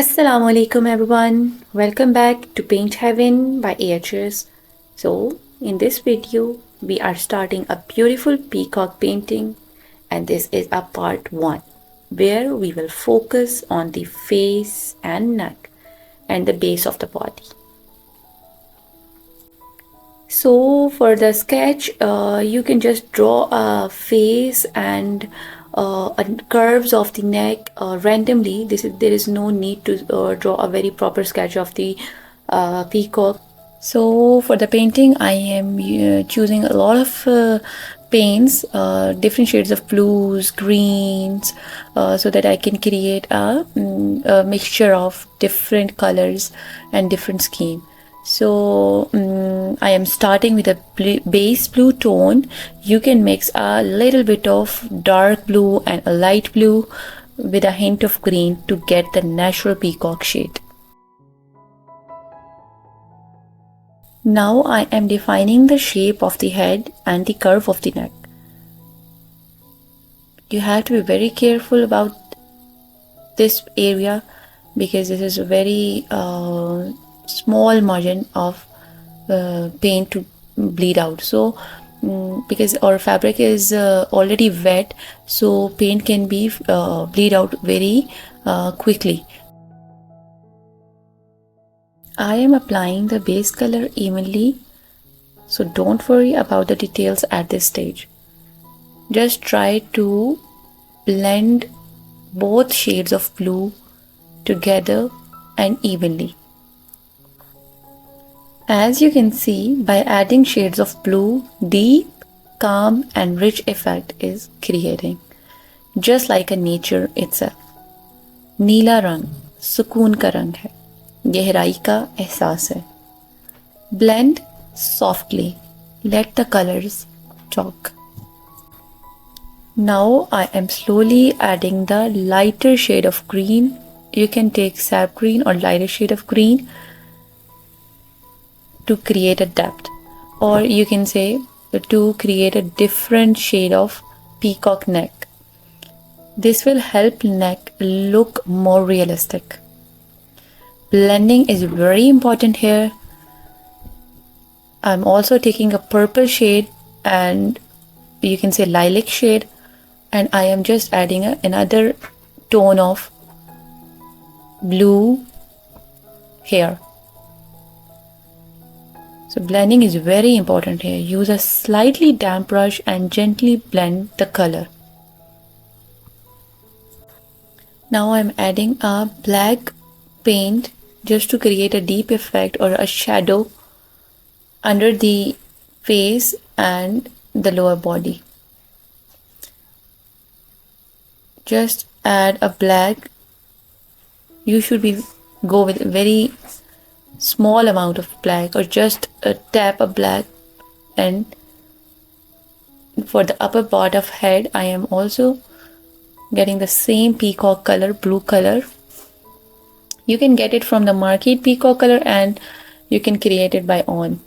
Assalamu alaikum everyone. Welcome back to Paint Heaven by AHS. So, in this video, we are starting a beautiful peacock painting, and this is a part 1 where we will focus on the face and neck and the base of the body. So for the sketch, you can just draw a face and curves of the neck randomly. There is no need to draw a very proper sketch of the peacock. So for the painting, I am choosing a lot of paints, different shades of blues, greens, so that I can create a mixture of different colors and different scheme. So I am starting with a base blue tone. You can mix a little bit of dark blue and a light blue with a hint of green to get the natural peacock shade. Now I am defining the shape of the head and the curve of the neck. You have to be very careful about this area because this is a very small margin of paint to bleed out. So because our fabric is already wet, so paint can be bleed out very quickly. I am applying the base color evenly, so don't worry about the details at this stage. Just try to blend both shades of blue together and evenly. As you can see, by adding shades of blue, deep, calm and rich effect is creating, just like a nature itself. नीला रंग सुकून का रंग है, गहराई का एहसास है. Blend softly. Let the colors talk. Now I am slowly adding the lighter shade of green. You can take sap green or lighter shade of green to create a depth, or you can say to create a different shade of peacock neck. This will help neck look more realistic. Blending is very important here. I'm also taking a purple shade and you can say lilac shade, and I am just adding another tone of blue here. So blending is very important here. Use a slightly damp brush and gently blend the color. Now I'm adding a black paint just to create a deep effect or a shadow under the face and the lower body. Just add a black. You should go with very small amount of black, or just tap a black. And for the upper part of head, I am also getting the same peacock color, blue color. You can get it from the market peacock color and you can create it by own.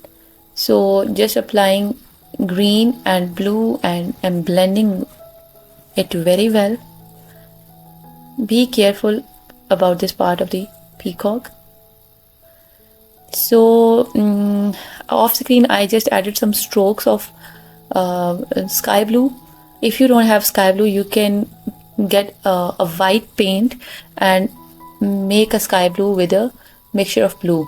So just applying green and blue and blending it very well. Be careful about this part of the peacock. So off screen I just added some strokes of sky blue. If you don't have sky blue, you can get a white paint and make a sky blue with a mixture of blue.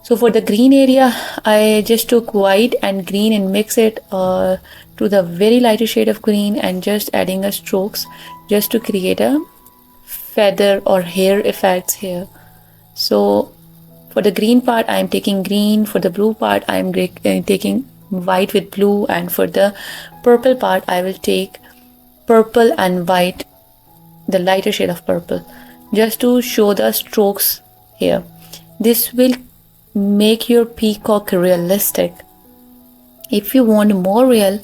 So for the green area, I just took white and green and mix it to the very lighter shade of green and just adding a strokes just to create a feather or hair effects here. So for the green part, I am taking green. For the blue part, I am taking white with blue. And for the purple part, I will take purple and white, the lighter shade of purple, just to show the strokes here. This will make your peacock realistic. If you want more real,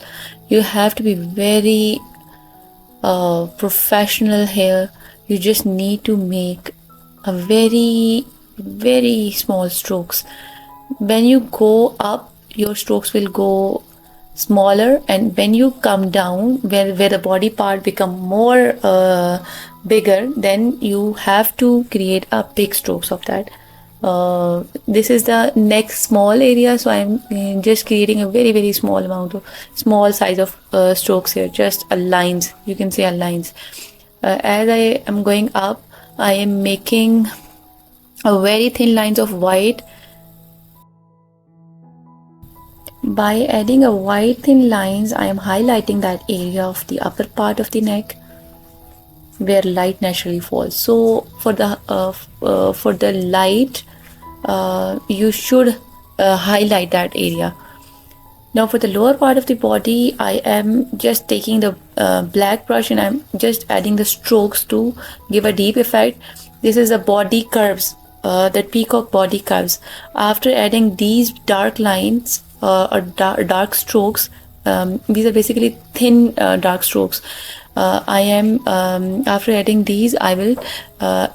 you have to be very professional here. You just need to make a very small strokes. When you go up, your strokes will go smaller, and when you come down where the body part become more bigger, then you have to create a big strokes of that. This is the next small area, so I'm just creating a very small amount of small size of strokes here, just a lines, you can say a lines. As I am going up, I am making a very thin lines of white. By adding a white thin lines, I am highlighting that area of the upper part of the neck where light naturally falls. So for the light, you should highlight that area. Now for the lower part of the body, I am just taking the black brush and I'm just adding the strokes to give a deep effect. This is the body curves, that peacock body curves. After adding these dark lines or dark strokes, these are basically thin dark strokes. I am after adding these, I will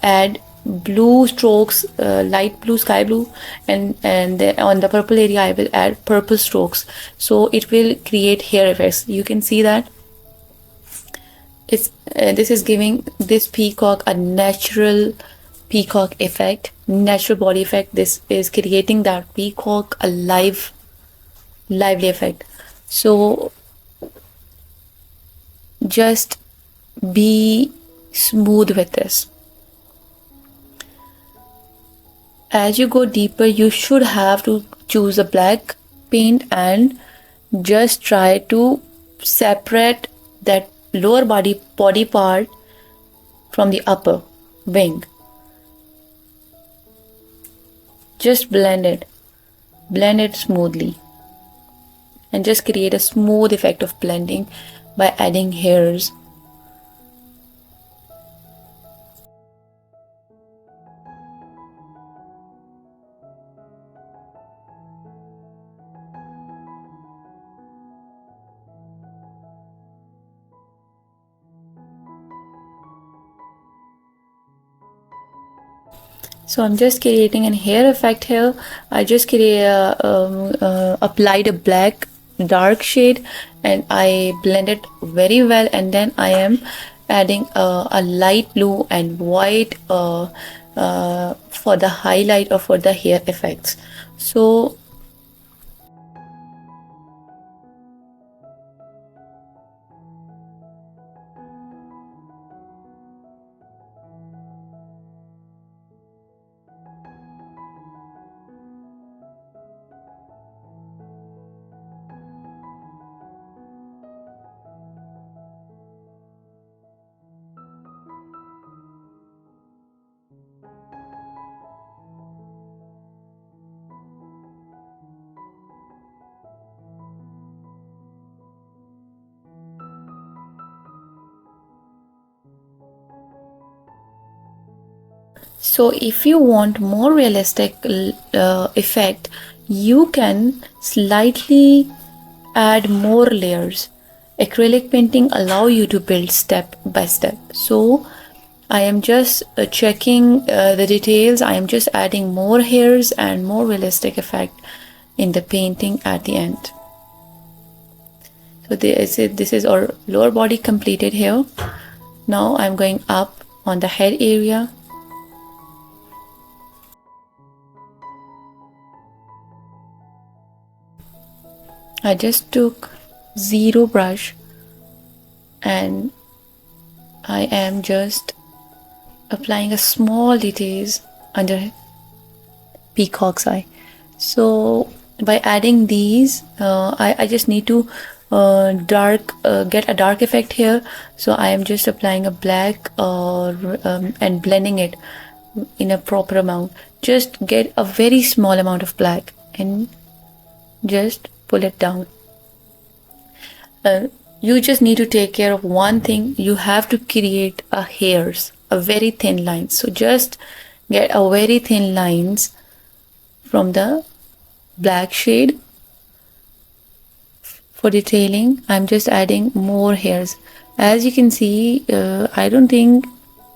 add blue strokes, light blue, sky blue, and on the purple area I will add purple strokes, so it will create hair effects. You can see that it's this is giving this peacock a natural peacock effect, natural body effect. This is creating that peacock a lively effect. So just be smooth with this. As you go deeper, you should have to choose a black paint and just try to separate that lower body part from the upper wing. Just blend it smoothly, and just create a smooth effect of blending by adding hairs. So I'm just creating an hair effect here. I just applied a black dark shade and I blend it very well, and then I am adding a light blue and white for the highlight or for the hair effects. So if you want more realistic effect, you can slightly add more layers. Acrylic painting allow you to build step by step. So I am just checking the details. I am just adding more hairs and more realistic effect in the painting at the end. So this is our lower body completed here. Now I'm going up on the head area. I just took 0 brush and I am just applying a small details under peacock's eye. So by adding these, I just need to get a dark effect here. So I am just applying a black and blending it in a proper amount. Just get a very small amount of black and just pull it down. You just need to take care of one thing. You have to create a hairs, a very thin line. So just get a very thin lines from the black shade. For detailing, I'm just adding more hairs. As you can see, I don't think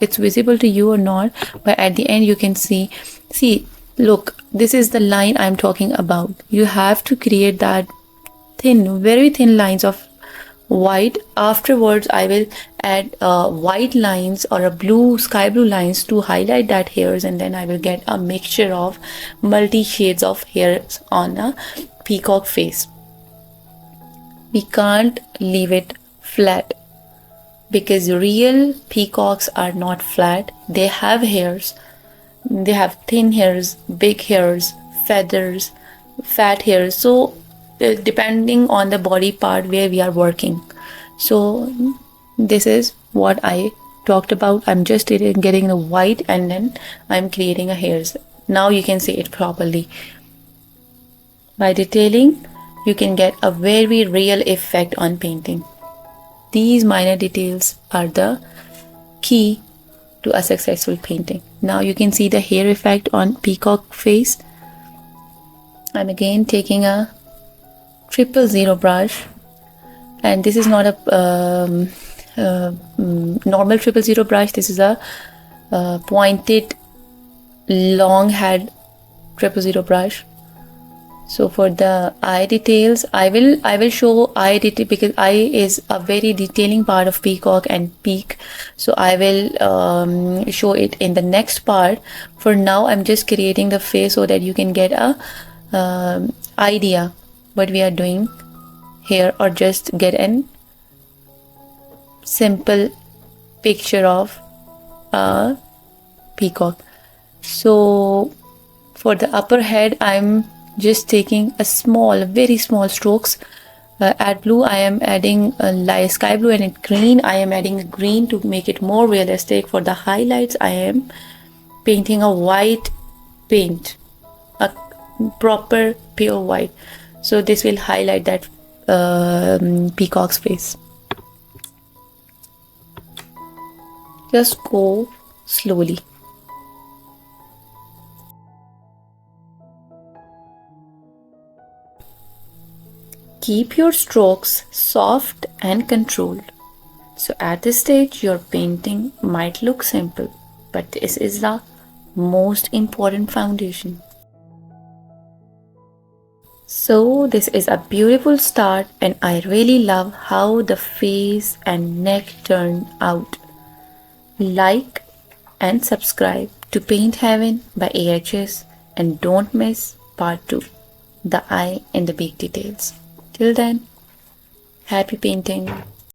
it's visible to you or not, but at the end you can see, look, this is the line I'm talking about. You have to create that thin, very thin lines of white. Afterwards I will add white lines or a blue, sky blue lines to highlight that hairs, and then I will get a mixture of multi shades of hairs on a peacock face. We can't leave it flat because real peacocks are not flat. They have hairs. They have thin hairs, big hairs, feathers, fat hairs. So depending on the body part where we are working. So this is what I talked about. I'm just getting the white and then I'm creating a hairs. Now you can see it properly. By detailing, you can get a very real effect on painting. These minor details are the key to a successful painting. Now you can see the hair effect on peacock face. I'm again taking a 000 brush, and this is not a normal 000 brush. This is a pointed long head 000 brush. So for the eye details, I will show eye detail because eye is a very detailing part of peacock and beak. So I will show it in the next part. For now, I'm just creating the face so that you can get a idea what we are doing here, or just get an simple picture of a peacock. So for the upper head, I'm just taking a small, very small strokes. Add blue, I am adding a light sky blue, and green, I am adding a green to make it more realistic. For the highlights, I am painting a white paint, a proper pure white. So this will highlight that peacock's face. Just go slowly. Keep your strokes soft and controlled. So at this stage, your painting might look simple, but this is the most important foundation. So this is a beautiful start, and I really love how the face and neck turned out. Like and subscribe to Paint Heaven by AHS, and don't miss part 2, the eye and the beak details. Till then, happy painting.